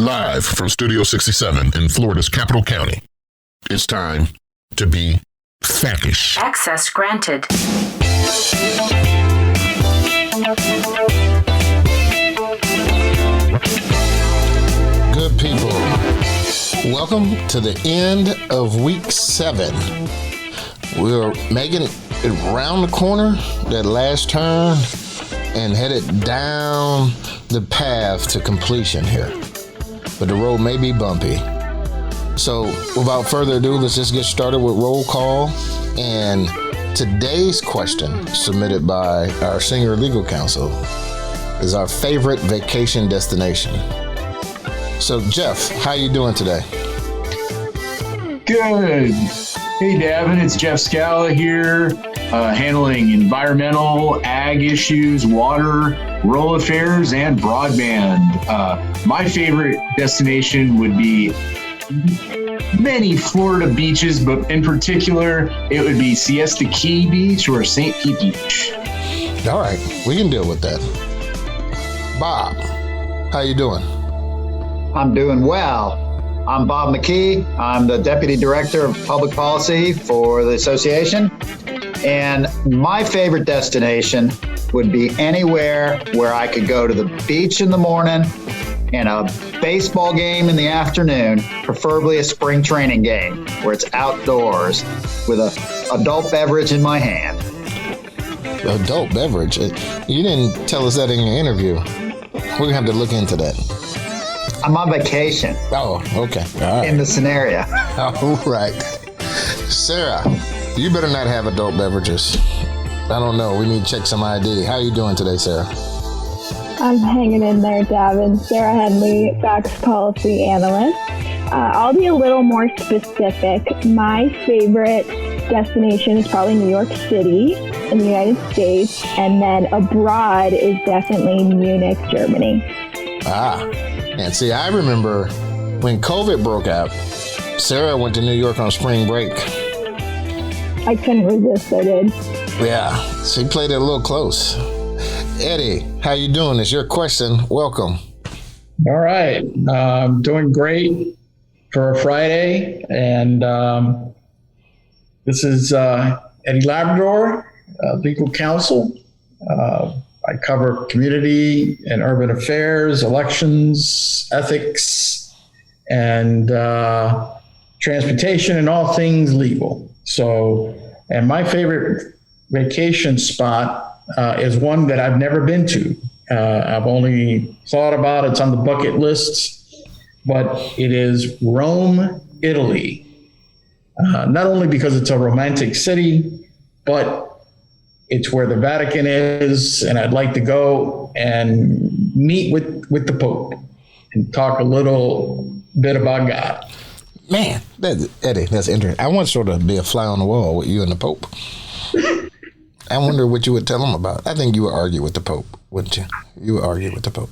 Live from Studio 67 in Florida's Capital County. It's time to be FACish. Access granted. Good people, welcome to the end of week 7. We're making it around the corner, that last turn, and headed down the path to completion here. But the road may be bumpy. So without further ado, let's just get started with roll call. And today's question, submitted by our senior legal counsel, is our favorite vacation destination. So Jeff, how you doing today? Good. Hey, Davin, it's Jeff Scala here, handling environmental, ag issues, water, rural affairs, and broadband. My favorite destination would be many Florida beaches, but in particular, it would be Siesta Key Beach or St. Pete Beach. All right, we can deal with that. Bob, how you doing? I'm doing well. I'm Bob McKee. I'm the Deputy Director of Public Policy for the association. And my favorite destination would be anywhere where I could go to the beach in the morning and a baseball game in the afternoon, preferably a spring training game where it's outdoors with an adult beverage in my hand. Adult beverage? You didn't tell us that in your interview. We're going to have to look into that. I'm on vacation. Oh, okay. All right. In the scenario. All right. Sarah, you better not have adult beverages. I don't know. We need to check some ID. How are you doing today, Sarah? I'm hanging in there, Davin. Sarah Henley, Facts Policy Analyst. I'll be a little more specific. My favorite destination is probably New York City in the United States, and then abroad is definitely Munich, Germany. And see, I remember when COVID broke out, Sarah went to New York on spring break. I couldn't resist, I did. Yeah, she played it a little close. Eddie, how you doing? It's your question. Welcome. All right. I'm doing great for a Friday. And this is Eddie Labrador, legal counsel. I cover community and urban affairs, elections, ethics, and transportation, and all things legal. So, and my favorite vacation spot is one that I've never been to. I've only thought about it. It's on the bucket list, but it is Rome, Italy. Not only because it's a romantic city, but it's where the Vatican is, and I'd like to go and meet with the Pope and talk a little bit about God. Man, Eddie, that's interesting. I want sort of be a fly on the wall with you and the Pope. I wonder what you would tell him about. I think you would argue with the Pope, wouldn't you? You would argue with the Pope.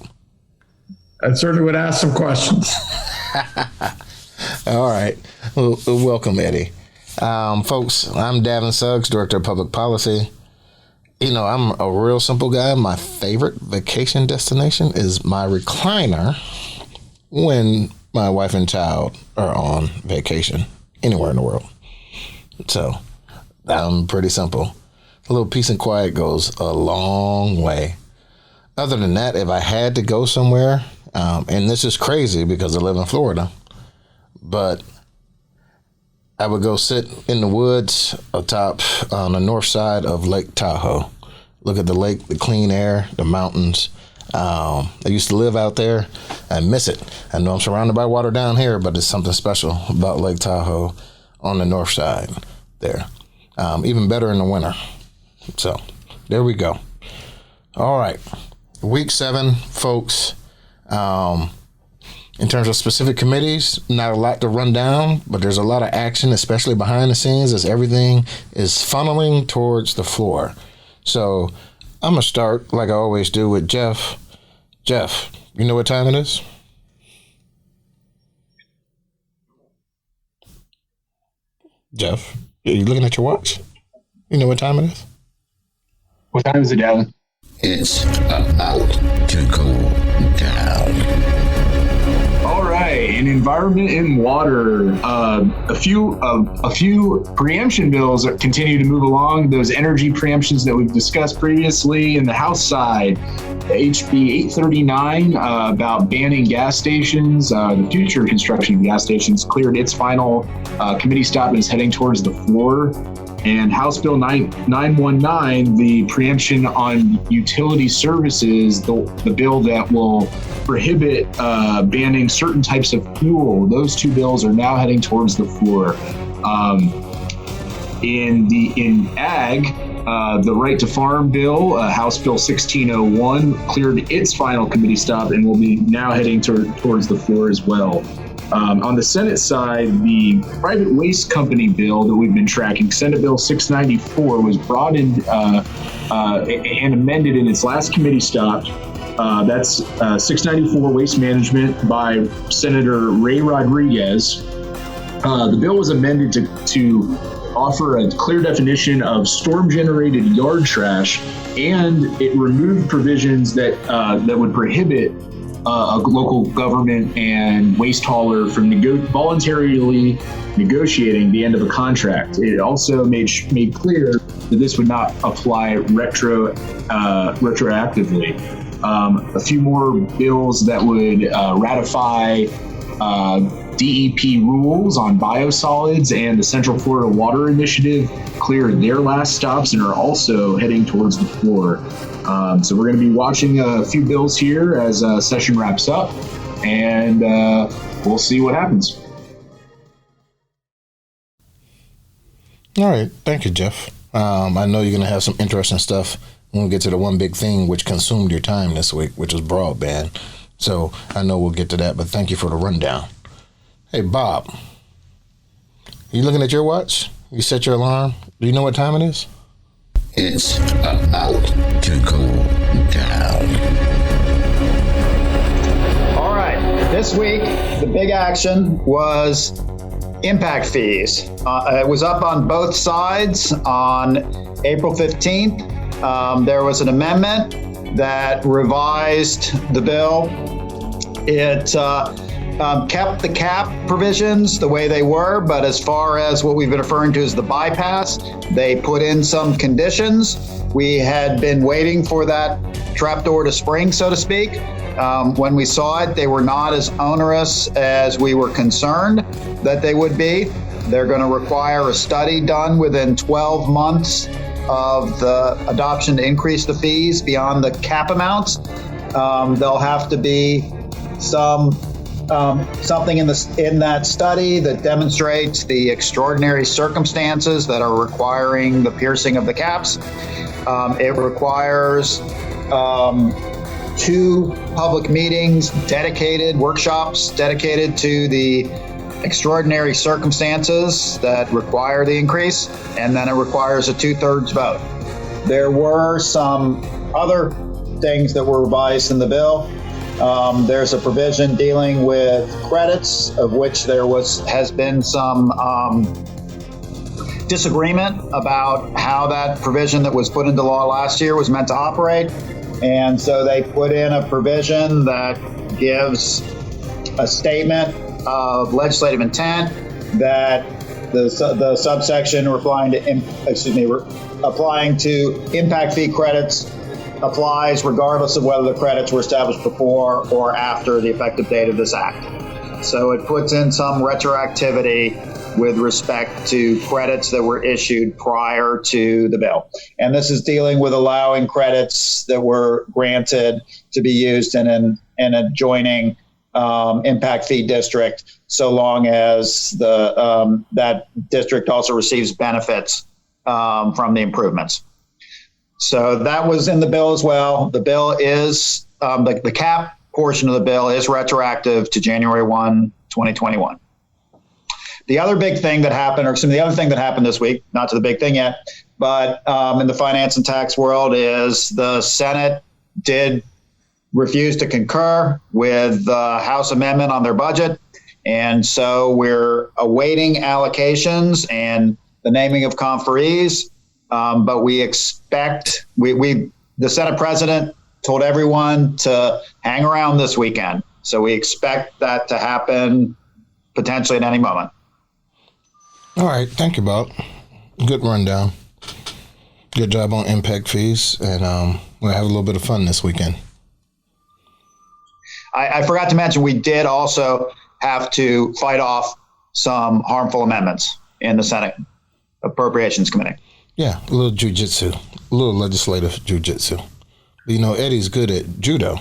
I certainly would ask some questions. All right. Well, welcome, Eddie. Folks, I'm Davin Suggs, Director of Public Policy. You know, I'm a real simple guy. My favorite vacation destination is my recliner when my wife and child are on vacation anywhere in the world. So I'm pretty simple. A little peace and quiet goes a long way. Other than that, if I had to go somewhere, and this is crazy because I live in Florida, but I would go sit in the woods atop on the north side of Lake Tahoe. Look at the lake, the clean air, the mountains. I used to live out there. I miss it. I know I'm surrounded by water down here, but there's something special about Lake Tahoe on the north side there. Even better in the winter. So there we go. All right. Week 7, folks. In terms of specific committees, not a lot to run down, but there's a lot of action, especially behind the scenes, as everything is funneling towards the floor. So I'm going to start, like I always do, with Jeff. Jeff, you know what time it is? Jeff, are you looking at your watch? You know what time it is? What time is it, Davin? It's about to go down. All in environment and water, a few preemption bills that continue to move along. Those energy preemptions that we've discussed previously in the House side, HB 839 about banning gas stations. The future construction of gas stations cleared its final committee stop and is heading towards the floor. And House Bill 919, the preemption on utility services, the bill that will prohibit banning certain types of fuel. Those two bills are now heading towards the floor. In ag, the right to farm bill, House Bill 1601, cleared its final committee stop and will be now heading towards the floor as well. On the Senate side, the private waste company bill that we've been tracking, Senate Bill 694, was brought in and amended in its last committee stop. That's 694 Waste Management by Senator Ray Rodriguez. The bill was amended to offer a clear definition of storm-generated yard trash, and it removed provisions that would prohibit a local government and waste hauler from voluntarily negotiating the end of a contract. It also made clear that this would not apply retroactively. A few more bills that would ratify DEP rules on biosolids, and the Central Florida Water Initiative cleared their last stops and are also heading towards the floor. So we're going to be watching a few bills here as session wraps up, and we'll see what happens. All right. Thank you, Jeff. I know you're going to have some interesting stuff when we get to the one big thing which consumed your time this week, which is broadband. So I know we'll get to that, but thank you for the rundown. Hey, Bob, you looking at your watch? You set your alarm? Do you know what time it is? It's about to go down. All right. This week, the big action was impact fees. It was up on both sides on April 15th. There was an amendment that revised the bill. It kept the cap provisions the way they were, but as far as what we've been referring to as the bypass, they put in some conditions. We had been waiting for that trapdoor to spring, so to speak. When we saw it, they were not as onerous as we were concerned that they would be. They're going to require a study done within 12 months of the adoption to increase the fees beyond the cap amounts. There'll have to be something in that study that demonstrates the extraordinary circumstances that are requiring the piercing of the caps. It requires 2 public meetings, workshops dedicated to the extraordinary circumstances that require the increase, and then it requires a 2/3 vote. There were some other things that were revised in the bill. There's a provision dealing with credits, of which there has been some disagreement about how that provision that was put into law last year was meant to operate. And so they put in a provision that gives a statement of legislative intent that the subsection applying to impact fee credits applies regardless of whether the credits were established before or after the effective date of this act. So it puts in some retroactivity with respect to credits that were issued prior to the bill. And this is dealing with allowing credits that were granted to be used in an adjoining impact fee district, so long as that district also receives benefits from the improvements. So that was in the bill as well. The bill is, the cap portion of the bill is retroactive to January 1, 2021. The other big thing that happened, the other thing that happened this week, not to the big thing yet, but in the finance and tax world, is the Senate did refuse to concur with the House amendment on their budget. And so we're awaiting allocations and the naming of conferees. But we expect, the Senate president told everyone to hang around this weekend. So we expect that to happen potentially at any moment. All right. Thank you, Bob. Good rundown. Good job on impact fees. And we'll have a little bit of fun this weekend. I forgot to mention, we did also have to fight off some harmful amendments in the Senate Appropriations Committee. Yeah, a little jujitsu, a little legislative jujitsu. You know, Eddie's good at judo,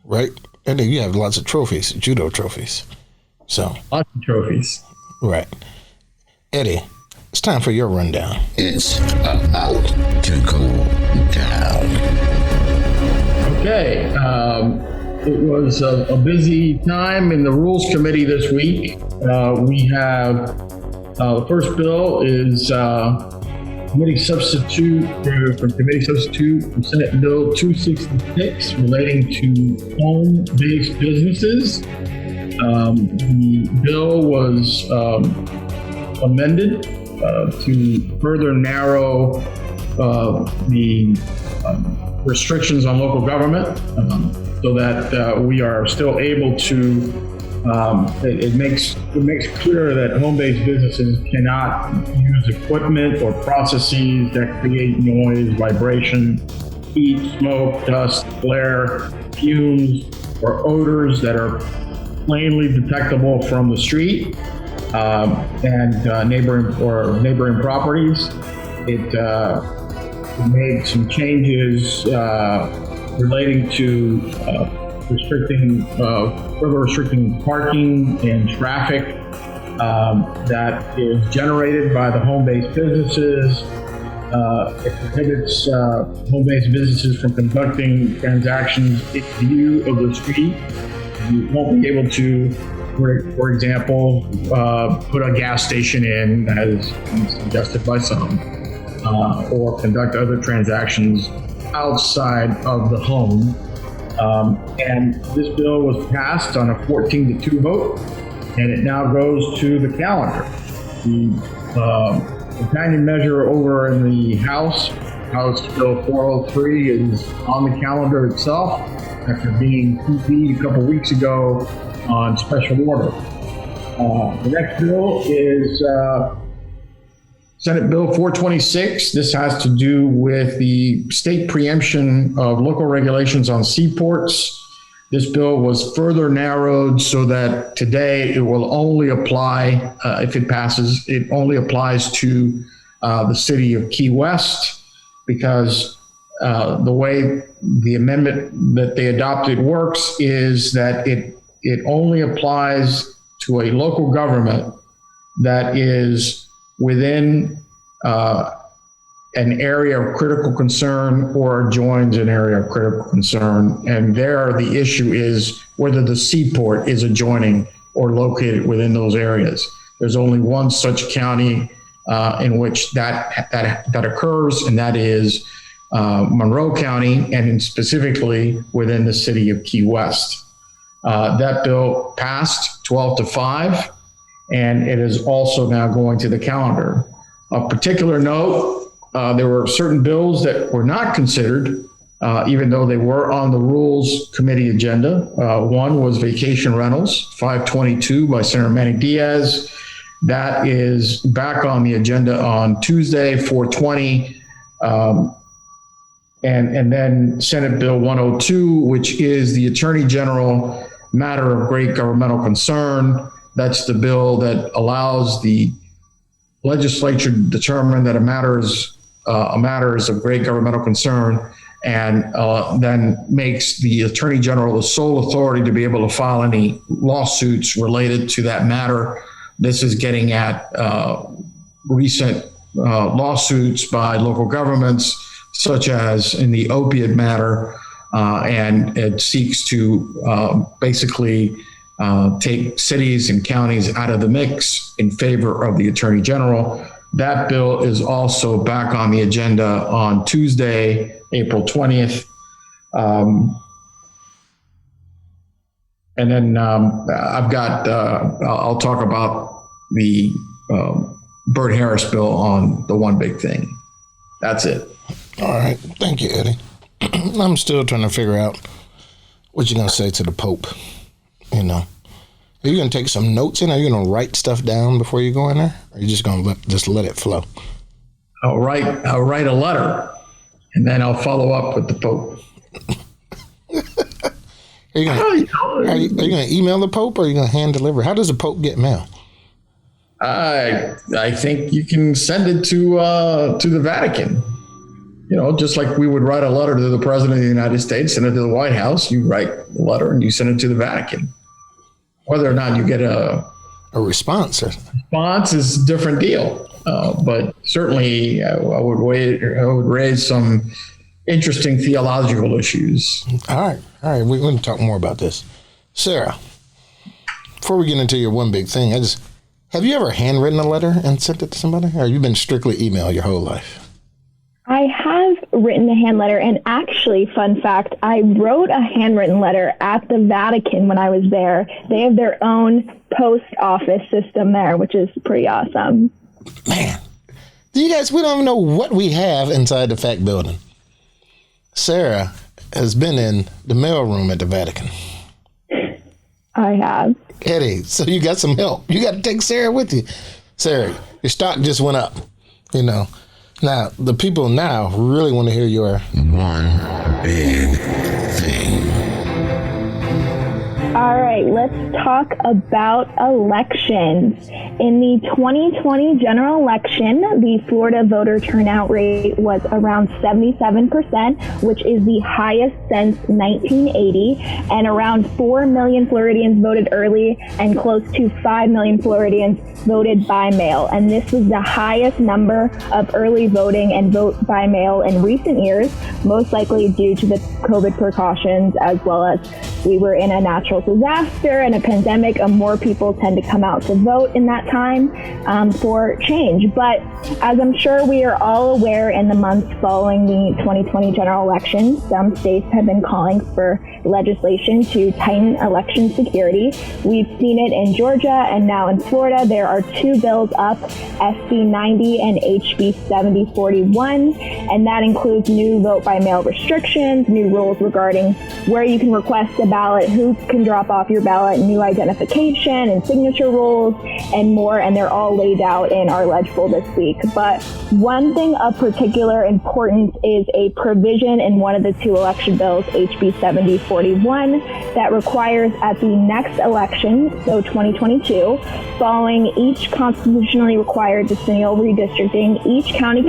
right? Eddie, you have lots of trophies, judo trophies. So Lots of trophies. right. Eddie, it's time for your rundown. It's about to go down. Okay. It was a busy time in the Rules Committee this week. We have the first bill is committee substitute for Senate Bill 266 relating to home-based businesses. The bill was amended to further narrow the restrictions on local government so that we are still able to it makes clear that home-based businesses cannot use equipment or processes that create noise, vibration, heat, smoke, dust, glare, fumes, or odors that are plainly detectable from the street and neighboring properties. It made some changes relating to further restricting parking and traffic that is generated by the home-based businesses. It prohibits home-based businesses from conducting transactions in view of the street. You won't be able to, for example, put a gas station in, as suggested by some, or conduct other transactions outside of the home. And this bill was passed on a 14-2 vote, and it now goes to the calendar. The companion measure over in the House Bill 403, is on the calendar itself after being PP'd a couple weeks ago on special order. The next bill is Senate Bill 426. This has to do with the state preemption of local regulations on seaports. This bill was further narrowed so that today it will only apply, if it passes, it only applies to the city of Key West, because the way the amendment that they adopted works is that it only applies to a local government that is within an area of critical concern or joins an area of critical concern. And there the issue is whether the seaport is adjoining or located within those areas. There's only one such county in which that occurs, and that is Monroe County, and specifically within the city of Key West. That bill passed 12-5, and it is also now going to the calendar. Of particular note, there were certain bills that were not considered, even though they were on the Rules Committee agenda. One was vacation rentals, 522 by Senator Manny Diaz. That is back on the agenda on Tuesday, 420. And then Senate Bill 102, which is the Attorney General matter of great governmental concern. That's the bill that allows the legislature to determine that a matter is of great governmental concern, and then makes the Attorney General the sole authority to be able to file any lawsuits related to that matter. This is getting at recent lawsuits by local governments, such as in the opiate matter, and it seeks to basically take cities and counties out of the mix in favor of the Attorney General. That bill is also back on the agenda on Tuesday, April 20th. And then I've got, I'll talk about the Bert Harris bill on the one big thing. That's it. All right. Thank you, Eddie. I'm still trying to figure out what you're going to say to the Pope. Are you going to take some notes in? Are you going to write stuff down before you go in there? Or are you just going to let it flow? I'll write a letter, and then I'll follow up with the Pope. Are you going to email the Pope, or are you going to hand deliver? How does the Pope get mail? I think you can send it to the Vatican. Just like we would write a letter to the President of the United States, send it to the White House. You write the letter and you send it to the Vatican. Whether or not you get a response is a different deal. But certainly, I would raise some interesting theological issues. All right. We're going to talk more about this, Sarah. Before we get into your one big thing, have you ever handwritten a letter and sent it to somebody, or have you been strictly email your whole life? I have written a hand letter, and actually, fun fact, I wrote a handwritten letter at the Vatican when I was there. They have their own post office system there, which is pretty awesome. Man, you guys, we don't even know what we have inside the FAC building. Sarah has been in the mail room at the Vatican. I have. Eddie, so you got some help. You got to take Sarah with you. Sarah, your stock just went up, Now, the people now really want to hear your one big thing. All right, let's talk about elections. In the 2020 general election, the Florida voter turnout rate was around 77%, which is the highest since 1980, and around 4 million Floridians voted early, and close to 5 million Floridians voted by mail. And this was the highest number of early voting and vote by mail in recent years, most likely due to the COVID precautions, as well as we were in a natural disaster and a pandemic, and more people tend to come out to vote in that time for change. But as I'm sure we are all aware, in the months following the 2020 general election, some states have been calling for legislation to tighten election security. We've seen it in Georgia, and now in Florida. There are two bills up, SB 90 and HB 7041, and that includes new vote by mail restrictions, new rules regarding where you can request a ballot, who can drop off your ballot, new identification and signature rules, and more, and they're all laid out in our legible this week. But one thing of particular importance is a provision in one of the two election bills, HB 7041, that requires at the next election, so 2022, following each constitutionally required decennial redistricting, each county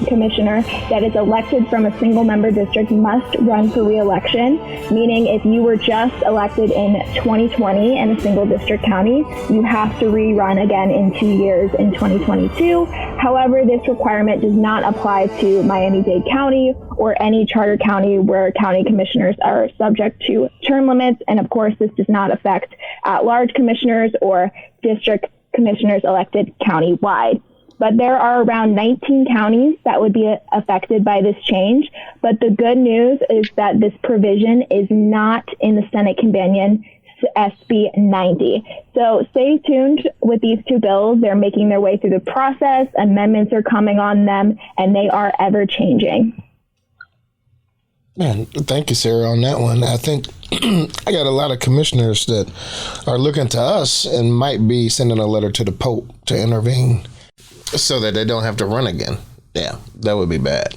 commissioner that is elected from a single member district must run for re-election, meaning if you were just elected in 2020 in a single district county, you have to rerun again in 2 years in 2022. However, this requirement does not apply to Miami-Dade County or any charter county where county commissioners are subject to term limits. And of course, this does not affect at-large commissioners or district commissioners elected countywide. But there are around 19 counties that would be affected by this change. But the good news is that this provision is not in the Senate companion SB 90. So stay tuned with these two bills. They're making their way through the process. Amendments are coming on them, and they are ever changing. Man, thank you, Sarah, on that one. I think I got a lot of commissioners that are looking to us and might be sending a letter to the Pope to intervene so that they don't have to run again. Yeah, that would be bad.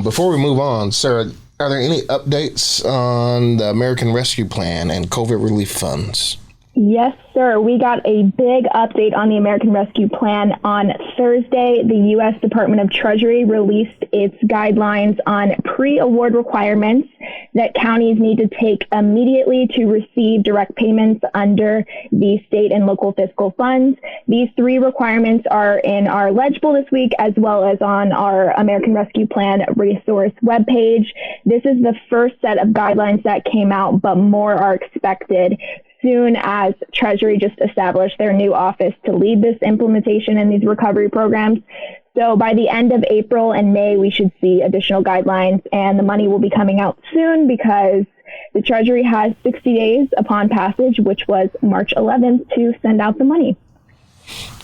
Before we move on, Sarah, are there any updates on the American Rescue Plan and COVID relief funds? Yes, sir. We got a big update on the American Rescue Plan on Thursday. The U.S. Department of Treasury released its guidelines on pre-award requirements that counties need to take immediately to receive direct payments under the state and local fiscal funds. These three requirements are in our legible this week, as well as on our American Rescue Plan resource webpage. This is the first set of guidelines that came out, but more are expected soon as Treasury just established their new office to lead this implementation in these recovery programs. So by the end of April and May, we should see additional guidelines, and the money will be coming out soon because the Treasury has 60 days upon passage, which was March 11th, to send out the money.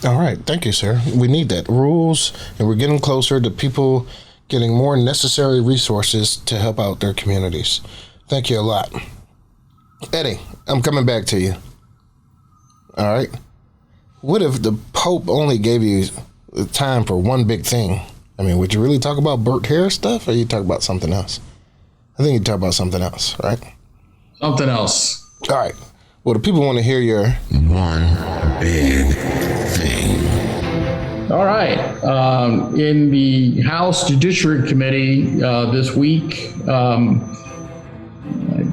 All right. Thank you, Sarah. We need that. Rules, and we're getting closer to people getting more necessary resources to help out their communities. Thank you a lot. Eddie, I'm coming back to you. All right. What if the Pope only gave you time for one big thing? I mean, would you really talk about Bert Harris stuff, or you talk about something else? I think you talk about something else, right? Something else. All right. Well, the people want to hear your One big thing. All right. In the House Judiciary Committee this week, I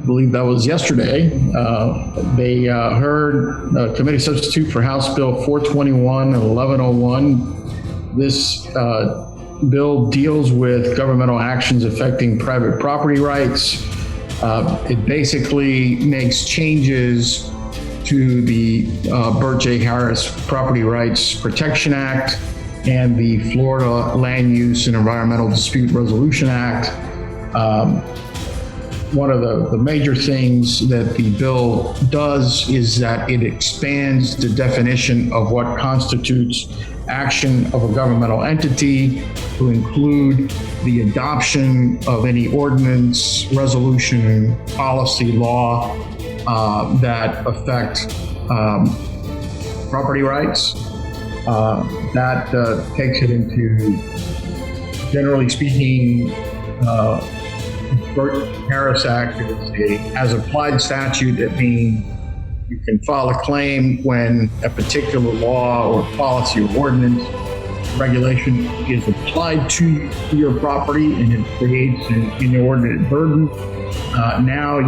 believe that was yesterday, they heard a committee substitute for House Bill 421 and 1101. This bill deals with governmental actions affecting private property rights. It basically makes changes to the Burt J. Harris Property Rights Protection Act and the Florida Land Use and Environmental Dispute Resolution Act. One of the major things that the bill does is that it expands the definition of what constitutes action of a governmental entity to include the adoption of any ordinance, resolution, policy, law that affect property rights. That takes it into, generally speaking, Burt Harris Act is a as applied statute. That means you can file a claim when a particular law or policy or ordinance regulation is applied to your property and it creates an inordinate burden. Now,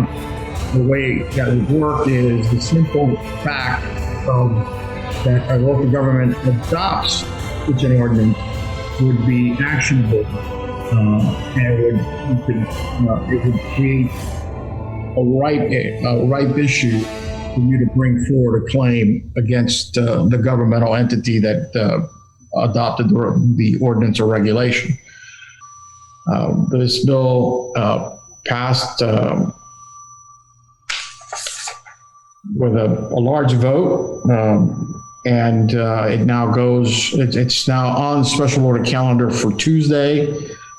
the way that would work is the simple fact of that a local government adopts such an ordinance would be actionable, and it would create a ripe issue for you to bring forward a claim against the governmental entity that adopted the ordinance or regulation. This bill passed with a large vote, and it now goes. It's now on the special order calendar for Tuesday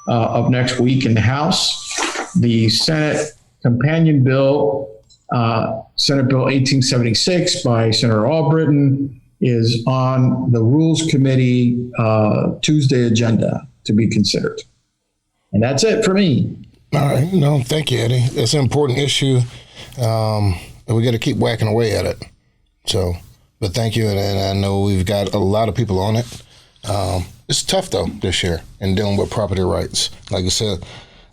of next week in the House. The Senate companion bill, Senate Bill 1876 by Senator Albritton, is on the Rules Committee Tuesday agenda to be considered. And that's it for me. All right. No, thank you, Eddie. It's an important issue, and we got to keep whacking away at it. So, but thank you, and I know we've got a lot of people on it. It's tough, though, this year in dealing with property rights. Like you said,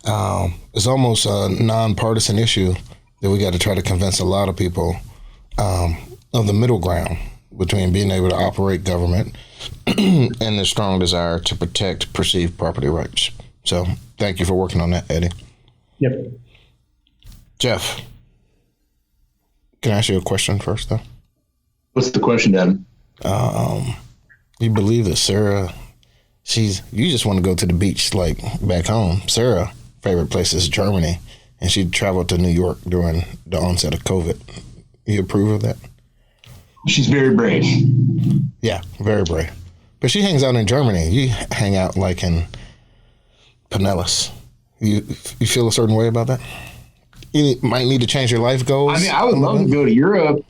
it's almost a nonpartisan issue that we got to try to convince a lot of people of the middle ground between being able to operate government and the strong desire to protect perceived property rights. So thank you for working on that, Eddie. Yep. Jeff, can I ask you a question first, though? What's the question, Devin? You believe that Sarah, you just want to go to the beach like back home. Sarah's favorite place is Germany, and she traveled to New York during the onset of COVID. You approve of that? She's very brave. Yeah, very brave. But she hangs out in Germany. You hang out like in Pinellas. You feel a certain way about that? You might need to change your life goals. I mean, I would love to go to Europe,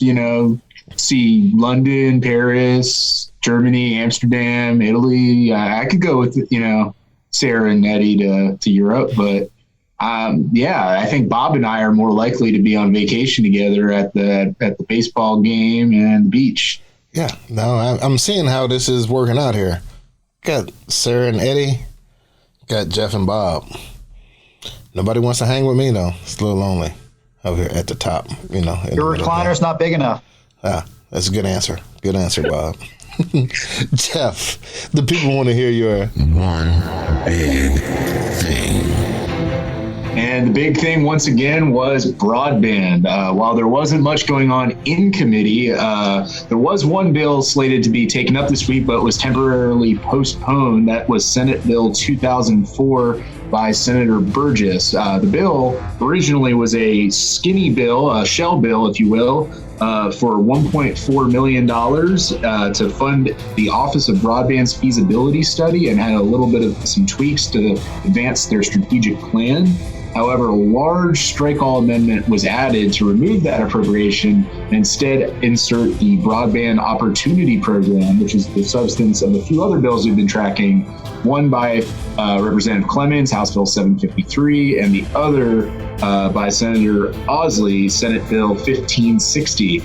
see London, Paris, Germany, Amsterdam, Italy. I could go with, Sarah and Eddie to Europe, but I think Bob and I are more likely to be on vacation together at the baseball game and the beach. Yeah, no, I'm seeing how this is working out here. Got Sarah and Eddie, got Jeff and Bob. Nobody wants to hang with me, though. It's a little lonely over here at the top, Your recliner's not big enough. That's a good answer. Good answer, Bob. Jeff, the people want to hear your One big thing. And the big thing, once again, was broadband. While there wasn't much going on in committee, there was one bill slated to be taken up this week, but was temporarily postponed. That was Senate Bill 2004 by Senator Burgess. The bill originally was a skinny bill, a shell bill, if you will, for $1.4 million to fund the Office of Broadband's feasibility study, and had a little bit of some tweaks to advance their strategic plan. However, a large strike-all amendment was added to remove that appropriation and instead insert the Broadband Opportunity Program, which is the substance of a few other bills we've been tracking, one by Representative Clemens, House Bill 753, and the other by Senator Osley, Senate Bill 1560.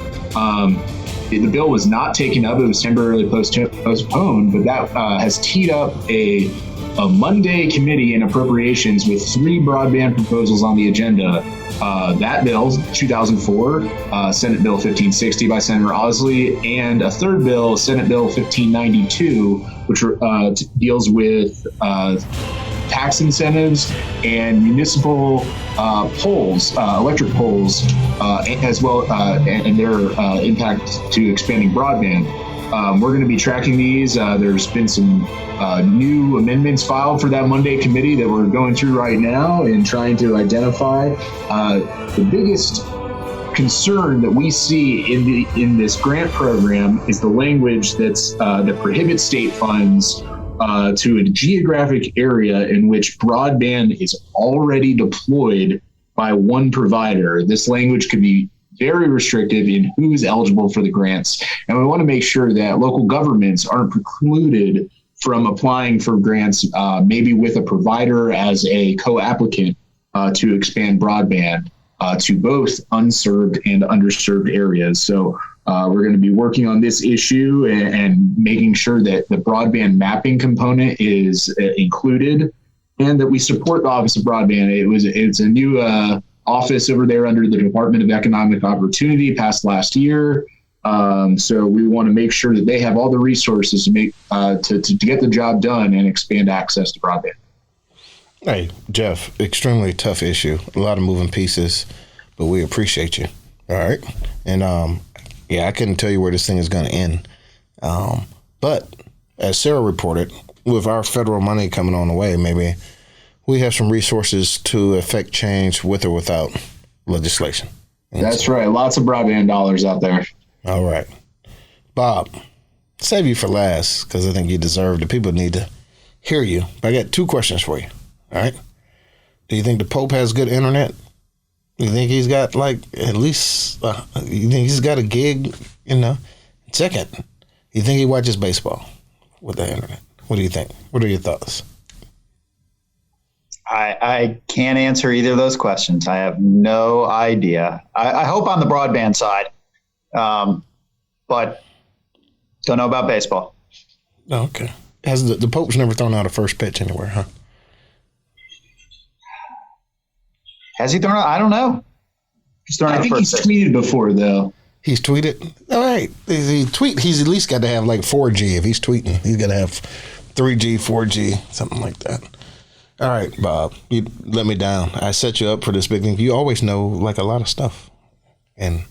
The bill was not taken up. It was temporarily postponed, but that has teed up a Monday committee in appropriations with 3 broadband proposals on the agenda. That bill, 2004, Senate Bill 1560 by Senator Osley, and a third bill, Senate Bill 1592, which deals with tax incentives and municipal poles, electric poles, as well, and their impact to expanding broadband. We're going to be tracking these. There's been some new amendments filed for that Monday committee that we're going through right now and trying to identify. The biggest concern that we see in this grant program is the language that prohibits state funds to a geographic area in which broadband is already deployed by one provider. This language could be very restrictive in who is eligible for the grants. And we want to make sure that local governments aren't precluded from applying for grants, maybe with a provider as a co-applicant to expand broadband to both unserved and underserved areas. So we're going to be working on this issue and making sure that the broadband mapping component is included and that we support the Office of Broadband. It's a new office over there under the Department of Economic Opportunity, passed last year. So we want to make sure that they have all the resources to make to get the job done and expand access to broadband. Hey, Jeff, extremely tough issue. A lot of moving pieces, but we appreciate you. All right. And I couldn't tell you where this thing is going to end. But as Sarah reported, with our federal money coming on the way, maybe we have some resources to affect change with or without legislation. That's right. Lots of broadband dollars out there. All right. Bob, save you for last because I think you deserve it. People need to hear you. But I got 2 questions for you. All right. Do you think the Pope has good internet? You think he's got at least, you think he's got a gig, Second, you think he watches baseball with the internet? What do you think? What are your thoughts? I can't answer either of those questions. I have no idea. I hope on the broadband side, but don't know about baseball. Okay. Has the Pope's never thrown out a first pitch anywhere, huh? Has he thrown out? I don't know. I think he's tweeted before, though. He's tweeted? All right. He's at least got to have 4G. If he's tweeting, he's got to have 3G, 4G, something like that. All right, Bob, you let me down. I set you up for this big thing. You always know a lot of stuff, and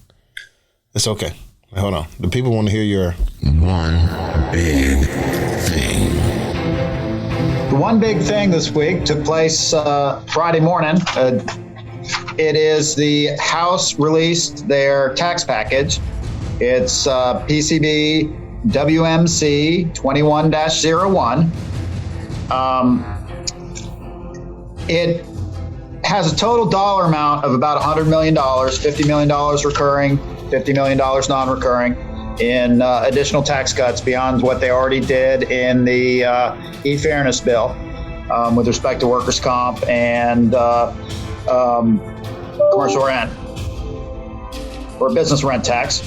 it's okay. Hold on. The people want to hear your one big thing. The one big thing this week took place Friday morning. It is the House released their tax package. It's PCB WMC 21-01. It has a total dollar amount of about $100 million, $50 million recurring, $50 million non-recurring in additional tax cuts beyond what they already did in the e-fairness bill with respect to workers' comp and commercial rent or business rent tax.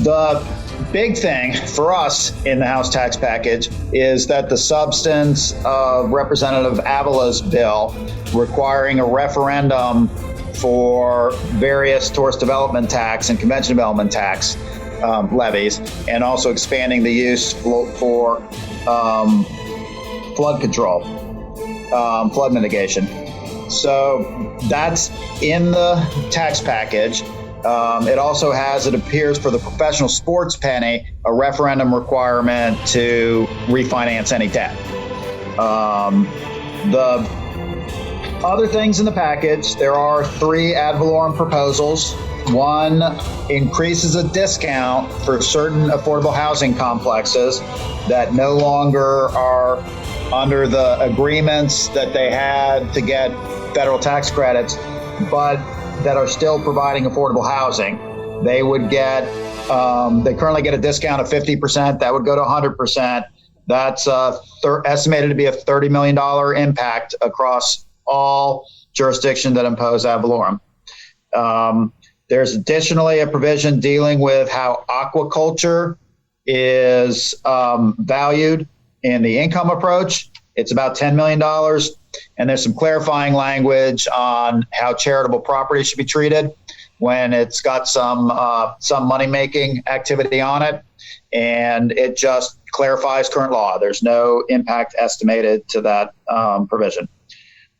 The big thing for us in the House tax package is that the substance of Representative Avila's bill requiring a referendum for various tourist development tax and convention development tax levies, and also expanding the use for flood control, flood mitigation. So that's in the tax package. It also has, it appears, for the professional sports penny, a referendum requirement to refinance any debt. The other things in the package, there are 3 ad valorem proposals. One increases a discount for certain affordable housing complexes that no longer are under the agreements that they had to get federal tax credits, but that are still providing affordable housing. They would get, they currently get a discount of 50%. That would go to 100%. That's estimated to be a $30 million impact across all jurisdictions that impose ad valorem. There's additionally a provision dealing with how aquaculture is valued in the income approach. It's about $10 million. And there's some clarifying language on how charitable property should be treated when it's got some money-making activity on it. And it just clarifies current law. There's no impact estimated to that provision.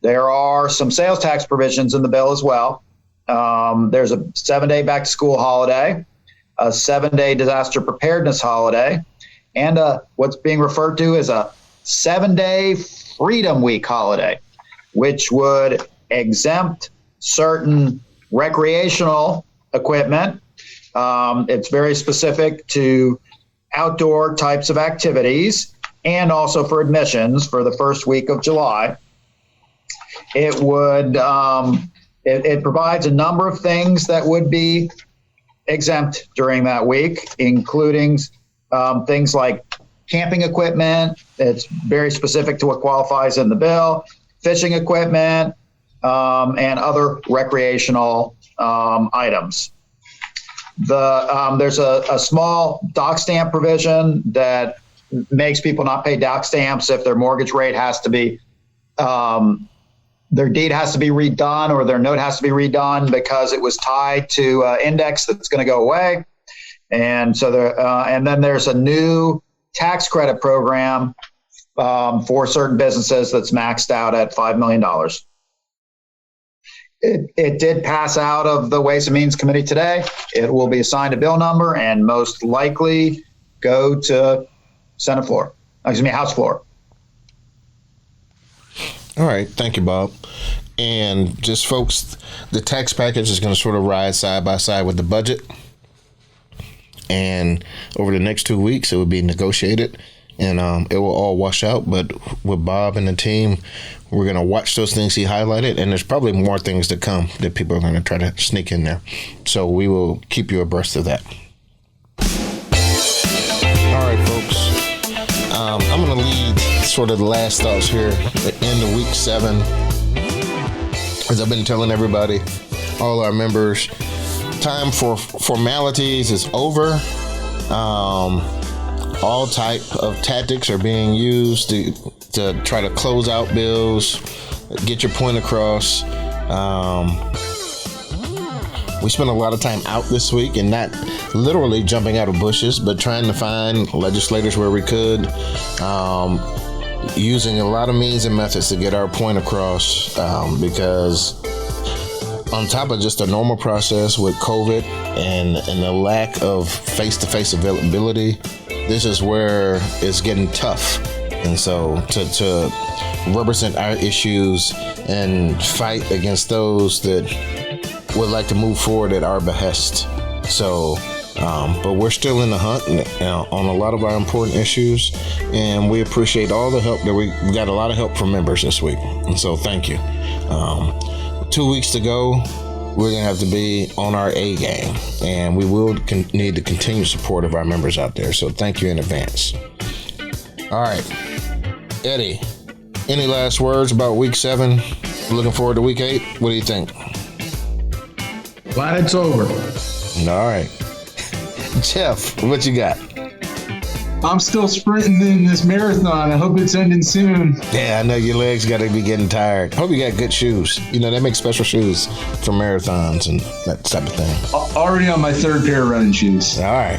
There are some sales tax provisions in the bill as well. There's a 7-day back-to-school holiday, a 7-day disaster preparedness holiday, and what's being referred to as a 7-day Freedom Week holiday, which would exempt certain recreational equipment. It's very specific to outdoor types of activities and also for admissions for the first week of July. It would it provides a number of things that would be exempt during that week, including things like camping equipment. It's very specific to what qualifies in the bill, fishing equipment, and other recreational items. There's a small dock stamp provision that makes people not pay dock stamps if their mortgage rate has to be, their deed has to be redone or their note has to be redone because it was tied to an index that's going to go away. And so and then there's a new tax credit program for certain businesses that's maxed out at $5 million. It did pass out of the Ways and Means Committee today. It will be assigned a bill number and most likely go to House floor. All right. Thank you, Bob. And just folks, the tax package is going to sort of ride side by side with the budget. And over the next 2 weeks, it will be negotiated and it will all wash out. But with Bob and the team, we're going to watch those things he highlighted. And there's probably more things to come that people are going to try to sneak in there. So we will keep you abreast of that. All right, folks. I'm going to lead sort of the last thoughts here at the end of week 7. As I've been telling everybody, all our members, time for formalities is over. All type of tactics are being used to try to close out bills, get your point across. We spent a lot of time out this week and not literally jumping out of bushes, but trying to find legislators where we could, using a lot of means and methods to get our point across, because on top of just a normal process with COVID and the lack of face-to-face availability, this is where it's getting tough. And so to represent our issues and fight against those that would like to move forward at our behest. So, but we're still in the hunt on a lot of our important issues, and we appreciate all the help that we got. A lot of help from members this week, and so thank you. 2 weeks to go. We're going to have to be on our A game, and we will need the continued support of our members out there. So thank you in advance. All right, Eddie, any last words about week 7? Looking forward to week 8. What do you think? Glad it's over. All right. Jeff, what you got? I'm still sprinting in this marathon. I hope it's ending soon. Yeah, I know your legs got to be getting tired. Hope you got good shoes. You know, they make special shoes for marathons and that type of thing. Already on my 3rd pair of running shoes. All right.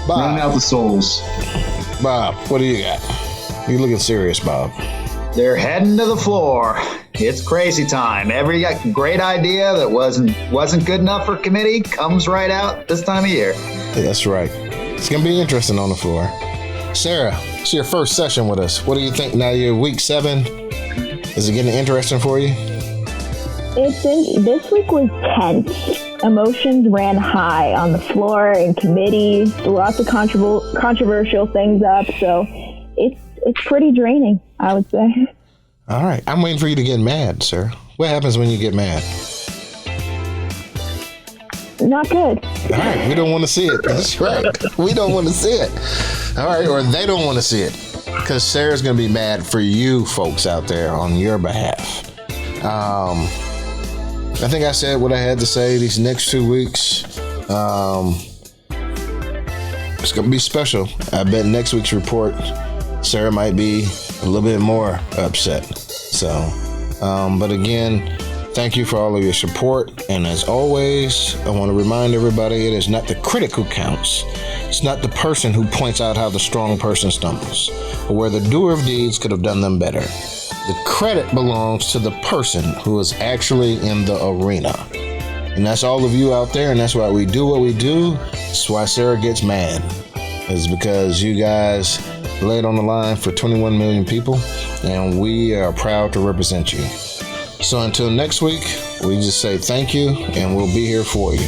Bob. Running out the soles. Bob, what do you got? You looking serious, Bob. They're heading to the floor. It's crazy time. Every great idea that wasn't good enough for committee comes right out this time of year. That's right. It's going to be interesting on the floor. Sarah, it's your first session with us. What do you think now you're week 7? Is it getting interesting for you? This week was tense. Emotions ran high on the floor in committees, lots of controversial things up. So it's pretty draining, I would say. All right. I'm waiting for you to get mad, sir. What happens when you get mad? Not good. All right, we don't want to see it. That's right. We don't want to see it. All right, or they don't want to see it. Because Sarah's going to be mad for you folks out there on your behalf. I think I said what I had to say these next 2 weeks. It's going to be special. I bet next week's report, Sarah might be a little bit more upset. So, but again, thank you for all of your support. And as always, I want to remind everybody it is not the critic who counts. It's not the person who points out how the strong person stumbles, or where the doer of deeds could have done them better. The credit belongs to the person who is actually in the arena. And that's all of you out there, and that's why we do what we do. That's why Sarah gets mad. It's because you guys laid on the line for 21 million people, and we are proud to represent you. So until next week, we just say thank you, and we'll be here for you.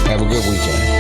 Have a good weekend.